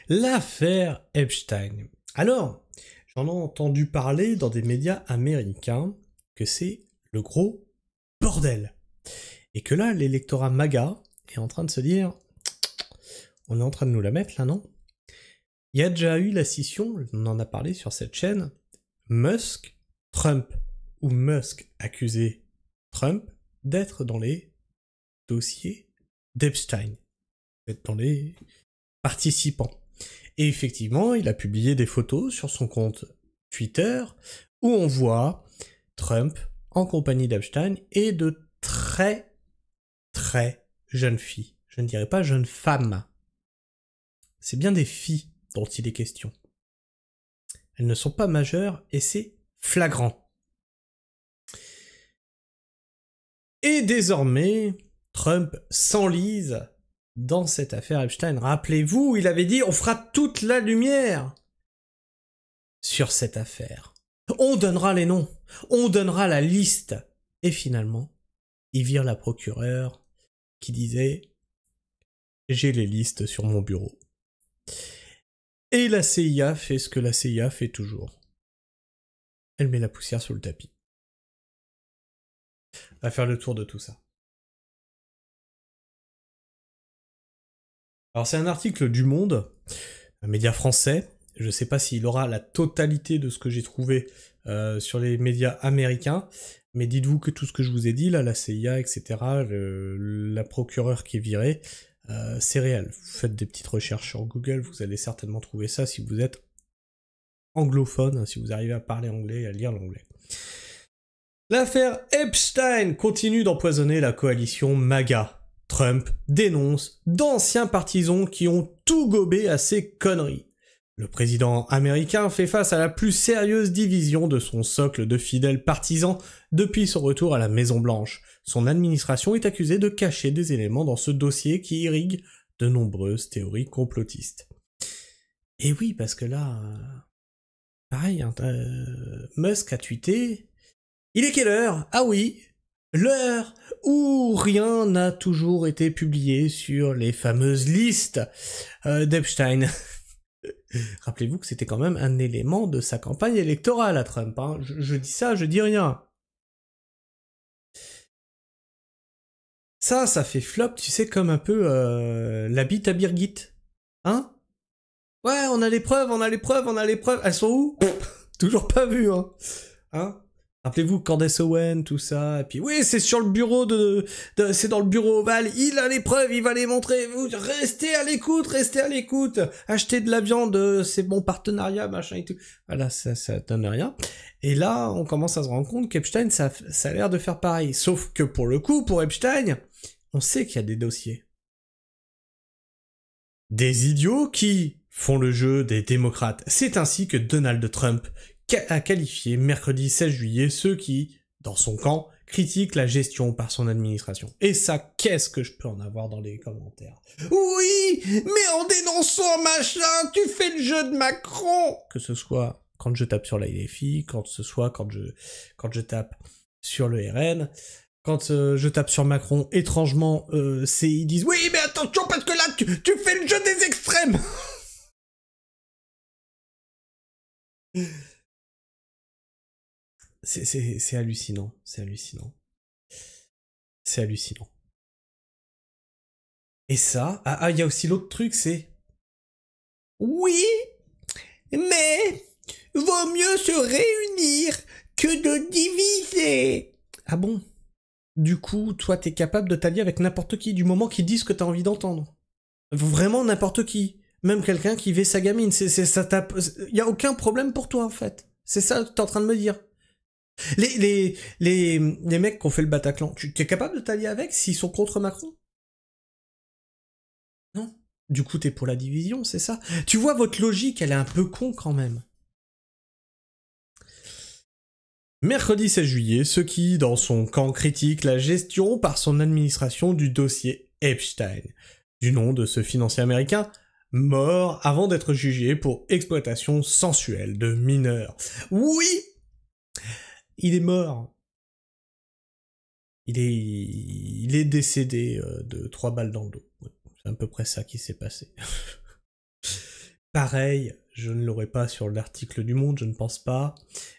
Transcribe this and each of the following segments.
L'affaire Epstein. Alors, j'en ai entendu parler dans des médias américains que c'est le gros bordel. Et que là, l'électorat MAGA est en train de se dire « On est en train de nous la mettre là, non ?» Il y a déjà eu la scission, on en a parlé sur cette chaîne, Musk, Trump, ou Musk accusé Trump d'être dans les dossiers d'Epstein, d'être dans les participants. Et effectivement, il a publié des photos sur son compte Twitter où on voit Trump en compagnie d'Epstein et de très jeunes filles. Je ne dirais pas jeunes femmes. C'est bien des filles dont il est question. Elles ne sont pas majeures et c'est flagrant. Et désormais, Trump s'enlise dans cette affaire Epstein. Rappelez-vous, il avait dit « On fera toute la lumière » sur cette affaire. On donnera les noms, on donnera la liste. Et finalement, il vire la procureure qui disait « J'ai les listes sur mon bureau ». Et la CIA fait ce que la CIA fait toujours. Elle met la poussière sous le tapis. On va faire le tour de tout ça. Alors c'est un article du Monde, un média français. Je ne sais pas s'il aura la totalité de ce que j'ai trouvé sur les médias américains, mais dites-vous que tout ce que je vous ai dit, là, la CIA, etc., la procureure qui est virée, c'est réel. Vous faites des petites recherches sur Google, vous allez certainement trouver ça si vous êtes anglophone, si vous arrivez à parler anglais et à lire l'anglais. L'affaire Epstein continue d'empoisonner la coalition MAGA. Trump dénonce d'anciens partisans qui ont tout gobé à ces conneries. Le président américain fait face à la plus sérieuse division de son socle de fidèles partisans depuis son retour à la Maison-Blanche. Son administration est accusée de cacher des éléments dans ce dossier qui irrigue de nombreuses théories complotistes. Et oui, parce que là, pareil, Musk a tweeté « Il est quelle heure ? Ah oui, l'heure où rien n'a toujours été publié sur les fameuses listes d'Epstein. » Rappelez-vous que c'était quand même un élément de sa campagne électorale à Trump. Hein. Je dis ça, je dis rien. Ça fait flop, tu sais, comme un peu la bite à Birgit. Hein? Ouais, on a les preuves, on a les preuves, on a les preuves. Elles sont où? Toujours pas vues, hein. Hein? Rappelez-vous Candace Owen, tout ça, et puis oui, c'est sur le bureau c'est dans le bureau ovale, il a les preuves, il va les montrer, vous restez à l'écoute, achetez de la viande, c'est bon partenariat, machin et tout. Voilà, ça donne rien. Et là, on commence à se rendre compte qu'Epstein, ça a l'air de faire pareil. Sauf que pour le coup, pour Epstein, on sait qu'il y a des dossiers. Des idiots qui font le jeu des démocrates. C'est ainsi que Donald Trump a qualifié mercredi 16 juillet ceux qui, dans son camp, critiquent la gestion par son administration. Et ça, qu'est-ce que je peux en avoir dans les commentaires? Oui, mais en dénonçant machin, tu fais le jeu de Macron. Que ce soit quand je tape sur la LFI, quand je tape sur le RN, quand je tape sur Macron, étrangement, ils disent oui, mais attention parce que là, tu fais le jeu des extrêmes. C'est hallucinant, c'est hallucinant. C'est hallucinant. Et ça, il y a aussi l'autre truc, c'est... Oui, mais vaut mieux se réunir que de diviser. Ah bon? Du coup, toi, t'es capable de t'allier avec n'importe qui, du moment qu'ils disent ce que t'as envie d'entendre. Vraiment n'importe qui. Même quelqu'un qui vit sa gamine. Y a aucun problème pour toi, en fait. C'est ça que t'es en train de me dire. Les mecs qui ont fait le Bataclan, tu es capable de t'allier avec s'ils sont contre Macron? Non. Du coup, t'es pour la division, c'est ça? Tu vois, votre logique, elle est un peu con quand même. Mercredi 16 juillet, ceux qui, dans son camp, critiquent la gestion par son administration du dossier Epstein, du nom de ce financier américain mort avant d'être jugé pour exploitation sensuelle de mineurs. Oui! Il est mort. Il est décédé de 3 balles dans le dos. C'est à peu près ça qui s'est passé. pareil, je ne l'aurai pas sur l'article du Monde, je ne pense pas,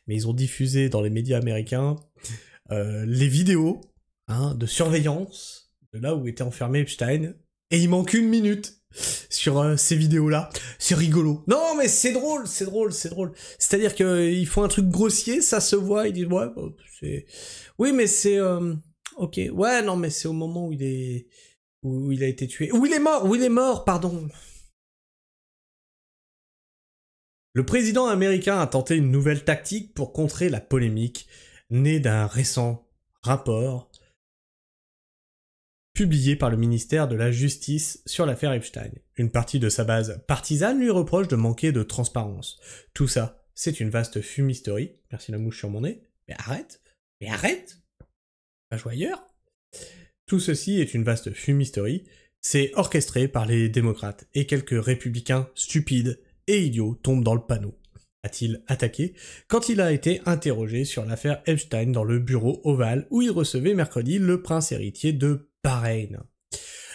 mais ils ont diffusé dans les médias américains les vidéos de surveillance de là où était enfermé Epstein, et il manque 1 minute sur ces vidéos-là. C'est rigolo. Non, mais c'est drôle. C'est-à-dire qu'ils font un truc grossier, ça se voit, ils disent, ouais, bah, c'est... Oui, mais c'est... Ok, ouais, non, mais c'est au moment où il a été tué. Où il est mort, pardon. Le président américain a tenté une nouvelle tactique pour contrer la polémique née d'un récent rapport publié par le ministère de la Justice sur l'affaire Epstein. Une partie de sa base partisane lui reproche de manquer de transparence. Tout ça, c'est une vaste fumisterie. Merci la mouche sur mon nez. Mais arrête. Pas jouer ailleurs. Tout ceci est une vaste fumisterie. C'est orchestré par les démocrates et quelques républicains stupides et idiots tombent dans le panneau, a-t-il attaqué quand il a été interrogé sur l'affaire Epstein dans le bureau ovale où il recevait mercredi le prince héritier de Bahreïn.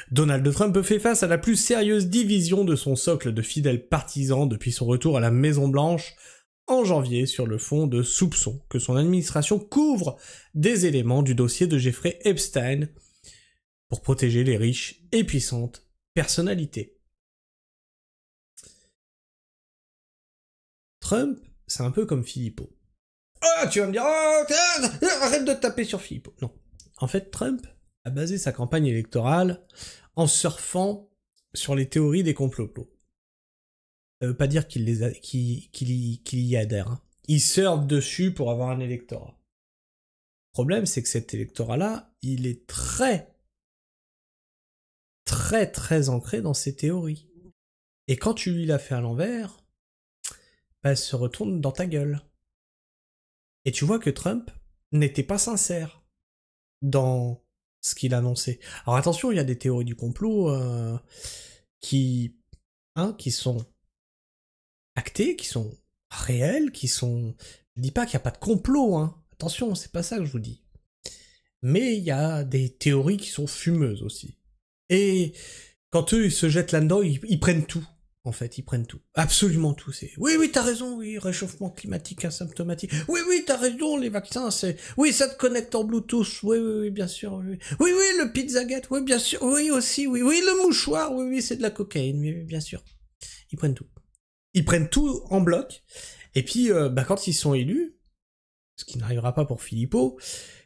Donald Trump fait face à la plus sérieuse division de son socle de fidèles partisans depuis son retour à la Maison-Blanche en janvier sur le fond de soupçons que son administration couvre des éléments du dossier de Jeffrey Epstein pour protéger les riches et puissantes personnalités. Trump, c'est un peu comme Philippot. Ah, tu vas me dire, arrête de taper sur Philippot. Non. En fait, Trump a basé sa campagne électorale en surfant sur les théories des complots. Ça veut pas dire qu'il y adhère. Hein. Il surfe dessus pour avoir un électorat. Le problème, c'est que cet électorat-là, il est très ancré dans ses théories. Et quand tu lui l'as fait à l'envers, elle se retourne dans ta gueule. Et tu vois que Trump n'était pas sincère dans ce qu'il annonçait. Alors attention, il y a des théories du complot qui sont actées, qui sont réelles, qui sont... Je dis pas qu'il n'y a pas de complot, hein. Attention, c'est pas ça que je vous dis. Mais il y a des théories qui sont fumeuses aussi. Et quand eux, ils se jettent là-dedans, ils prennent tout. En fait, ils prennent tout. Absolument tout. C'est oui, t'as raison, oui, réchauffement climatique asymptomatique. Oui, t'as raison, les vaccins, c'est... Oui, ça te connecte en Bluetooth. Oui, bien sûr, oui. Oui, le Pizzagate, oui, bien sûr. Oui, aussi, oui. Oui, le mouchoir, oui, c'est de la cocaïne, oui, bien sûr. Ils prennent tout. Ils prennent tout en bloc. Et puis, quand ils sont élus, ce qui n'arrivera pas pour Philippot,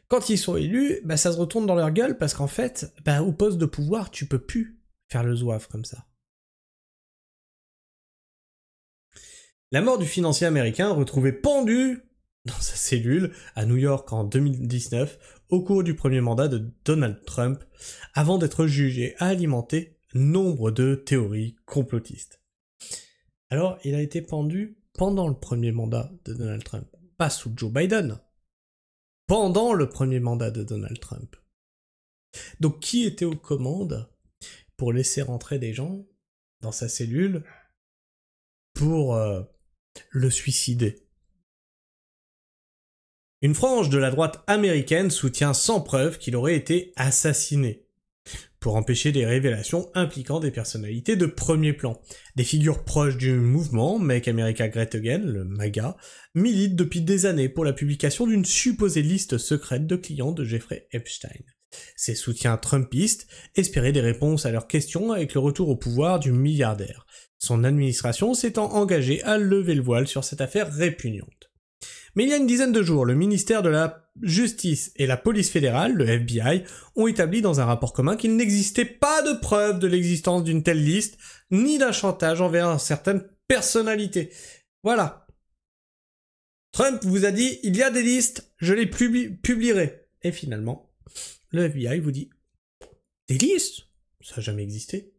quand ils sont élus, ça se retourne dans leur gueule parce qu'en fait, au poste de pouvoir, tu peux plus faire le zouave comme ça. La mort du financier américain retrouvé pendu dans sa cellule à New York en 2019 au cours du premier mandat de Donald Trump avant d'être jugé a alimenté nombre de théories complotistes. Alors, il a été pendu pendant le premier mandat de Donald Trump, pas sous Joe Biden, pendant le premier mandat de Donald Trump. Donc, qui était aux commandes pour laisser rentrer des gens dans sa cellule pour le suicider? Une frange de la droite américaine soutient sans preuve qu'il aurait été assassiné, pour empêcher des révélations impliquant des personnalités de premier plan. Des figures proches du mouvement Make America Great Again, le MAGA, militent depuis des années pour la publication d'une supposée liste secrète de clients de Jeffrey Epstein. Ces soutiens trumpistes espéraient des réponses à leurs questions avec le retour au pouvoir du milliardaire, son administration s'étant engagée à lever le voile sur cette affaire répugnante. Mais il y a une dizaine de jours, le ministère de la Justice et la police fédérale, le FBI, ont établi dans un rapport commun qu'il n'existait pas de preuve de l'existence d'une telle liste, ni d'un chantage envers certaines personnalités. Voilà. Trump vous a dit, il y a des listes, je les publierai. Et finalement, le FBI vous dit, des listes? Ça n'a jamais existé.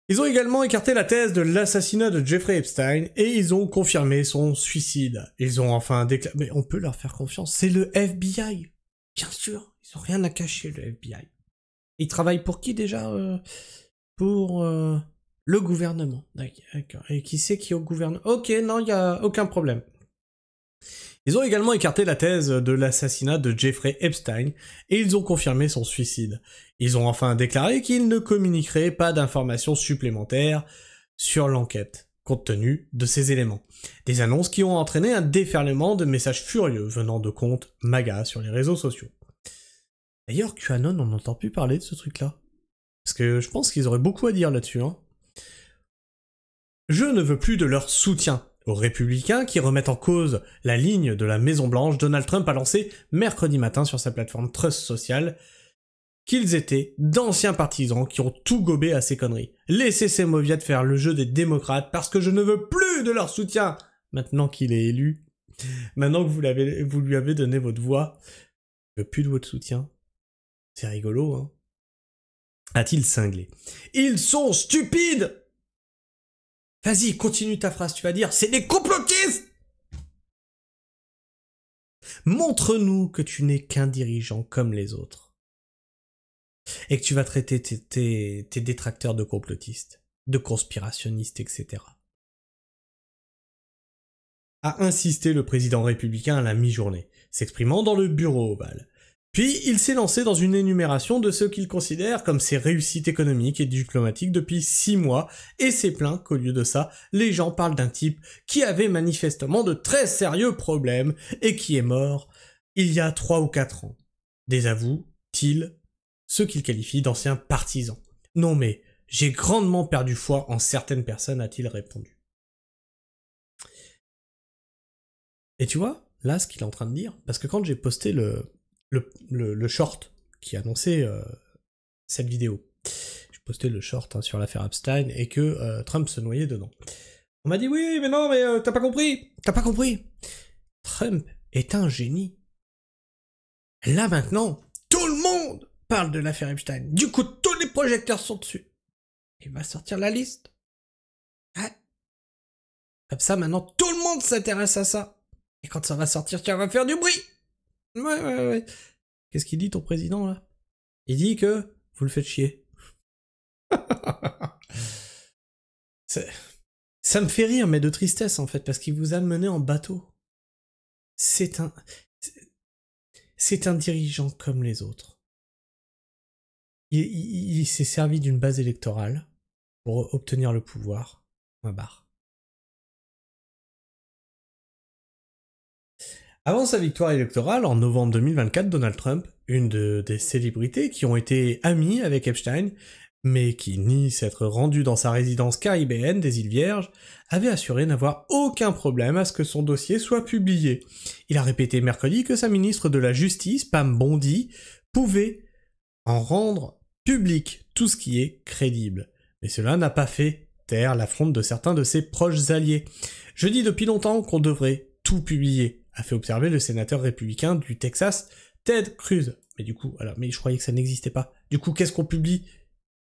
Ils ont également écarté la thèse de l'assassinat de Jeffrey Epstein et ils ont confirmé son suicide. Ils ont enfin déclaré... Mais on peut leur faire confiance, c'est le FBI. Bien sûr, ils ont rien à cacher, le FBI. Ils travaillent pour qui déjà Pour le gouvernement. D'accord. Et qui c'est qui est au gouvernement? Ok, non, il n'y a aucun problème. Ils ont également écarté la thèse de l'assassinat de Jeffrey Epstein et ils ont confirmé son suicide. Ils ont enfin déclaré qu'ils ne communiqueraient pas d'informations supplémentaires sur l'enquête, compte tenu de ces éléments. Des annonces qui ont entraîné un déferlement de messages furieux venant de comptes MAGA sur les réseaux sociaux. D'ailleurs, QAnon, on n'entend plus parler de ce truc-là. Parce que je pense qu'ils auraient beaucoup à dire là-dessus, hein. Je ne veux plus de leur soutien. Aux républicains qui remettent en cause la ligne de la Maison-Blanche, Donald Trump a lancé mercredi matin sur sa plateforme Trust Social qu'ils étaient d'anciens partisans qui ont tout gobé à ces conneries. Laissez ces mauviettes faire le jeu des démocrates parce que je ne veux plus de leur soutien maintenant qu'il est élu. Maintenant que vous lui avez donné votre voix, je veux plus de votre soutien. C'est rigolo, hein. A-t-il cinglé. Ils sont stupides! Vas-y, continue ta phrase, tu vas dire, c'est des complotistes! Montre-nous que tu n'es qu'un dirigeant comme les autres. Et que tu vas traiter tes détracteurs de complotistes, de conspirationnistes, etc. A insisté le président républicain à la mi-journée, s'exprimant dans le bureau ovale. Puis il s'est lancé dans une énumération de ce qu'il considère comme ses réussites économiques et diplomatiques depuis 6 mois, et s'est plaint qu'au lieu de ça, les gens parlent d'un type qui avait manifestement de très sérieux et qui est mort il y a 3 ou 4 ans. Désavoue-t-il ceux qu'il qualifie d'anciens partisans. Non mais, j'ai grandement perdu foi en certaines personnes, a-t-il répondu. Et tu vois, là, ce qu'il est en train de dire, parce que quand j'ai posté le short qui annonçait cette vidéo, j'ai posté le short sur l'affaire Epstein et que Trump se noyait dedans. On m'a dit oui, mais non, mais t'as pas compris. Trump est un génie. Là maintenant, tout le monde parle de l'affaire Epstein. Du coup, tous les projecteurs sont dessus. Il va sortir la liste. Ouais. Comme ça, maintenant, tout le monde s'intéresse à ça. Et quand ça va sortir, ça va faire du bruit. Ouais. Qu'est-ce qu'il dit, ton président, là? Il dit que vous le faites chier. Ça me fait rire, mais de tristesse, en fait, parce qu'il vous a mené en bateau. C'est un dirigeant comme les autres. Il s'est servi d'une base électorale pour obtenir le pouvoir. Ma barre. Avant sa victoire électorale, en novembre 2024, Donald Trump, une des célébrités qui ont été amies avec Epstein, mais qui nie s'être rendu dans sa résidence caribéenne des îles Vierges, avait assuré n'avoir aucun problème à ce que son dossier soit publié. Il a répété mercredi que sa ministre de la Justice, Pam Bondi, pouvait en rendre public tout ce qui est crédible. Mais cela n'a pas fait taire l'affront de certains de ses proches alliés. Je dis depuis longtemps qu'on devrait tout publier, a fait observer le sénateur républicain du Texas, Ted Cruz. Mais du coup, mais je croyais que ça n'existait pas. Du coup, qu'est-ce qu'on publie?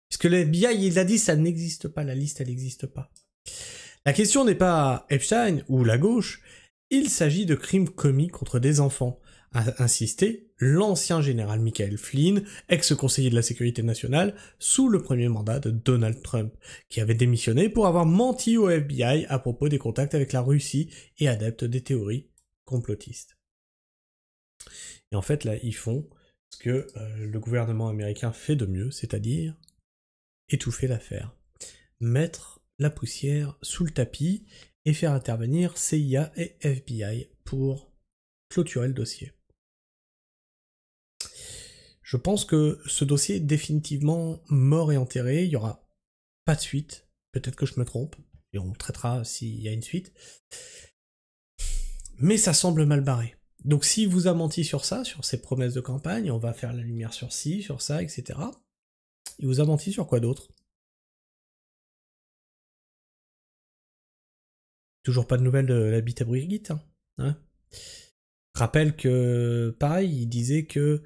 Parce que le FBI, il a dit, ça n'existe pas, la liste, elle n'existe pas. La question n'est pas Epstein ou la gauche, il s'agit de crimes commis contre des enfants, a insisté l'ancien général Michael Flynn, ex-conseiller de la sécurité nationale, sous le premier mandat de Donald Trump, qui avait démissionné pour avoir menti au FBI à propos des contacts avec la Russie et adepte des théories complotistes. Et en fait, là, ils font ce que le gouvernement américain fait de mieux, c'est-à-dire étouffer l'affaire, mettre la poussière sous le tapis et faire intervenir CIA et FBI pour clôturer le dossier. Je pense que ce dossier est définitivement mort et enterré, il n'y aura pas de suite, peut-être que je me trompe, et on traitera s'il y a une suite, mais ça semble mal barré. Donc s'il vous a menti sur ça, sur ses promesses de campagne, on va faire la lumière sur ci, sur ça, etc. Il vous a menti sur quoi d'autre? Toujours pas de nouvelles de la bite à Brigitte, hein. Rappelle que, pareil, il disait que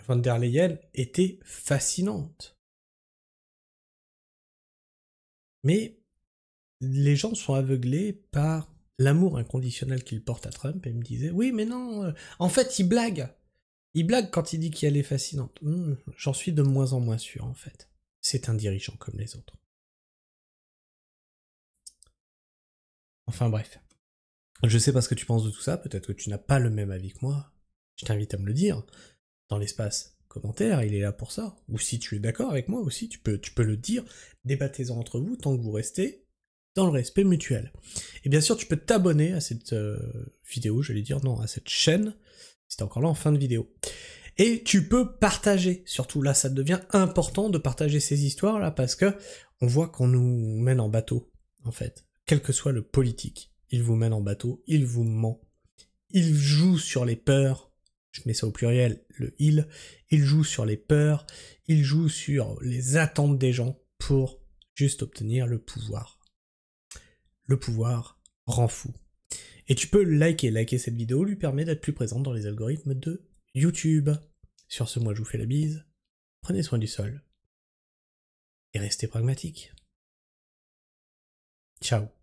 von der Leyen était fascinante. Mais les gens sont aveuglés par l'amour inconditionnel qu'il porte à Trump et me disaient « Oui, mais non, en fait, il blague. Il blague quand il dit qu'elle est fascinante. J'en suis de moins en moins sûr, en fait. C'est un dirigeant comme les autres. » Enfin bref. Je sais pas ce que tu penses de tout ça, peut-être que tu n'as pas le même avis que moi. Je t'invite à me le dire dans l'espace commentaire, il est là pour ça. Ou si tu es d'accord avec moi aussi, tu peux le dire, débattez-en entre vous tant que vous restez dans le respect mutuel. Et bien sûr, tu peux t'abonner à cette vidéo, j'allais dire, non, à cette chaîne, si t'es encore là en fin de vidéo. Et tu peux partager, surtout là, ça devient important de partager ces histoires-là, parce que on voit qu'on nous mène en bateau, en fait. Quel que soit le politique, il vous mène en bateau, il vous ment. Il joue sur les peurs, je mets ça au pluriel, il joue sur les peurs, il joue sur les attentes des gens pour juste obtenir le pouvoir. Le pouvoir rend fou. Et tu peux liker cette vidéo, lui permet d'être plus présente dans les algorithmes de YouTube. Sur ce, moi je vous fais la bise, prenez soin du sol, et restez pragmatique. Ciao.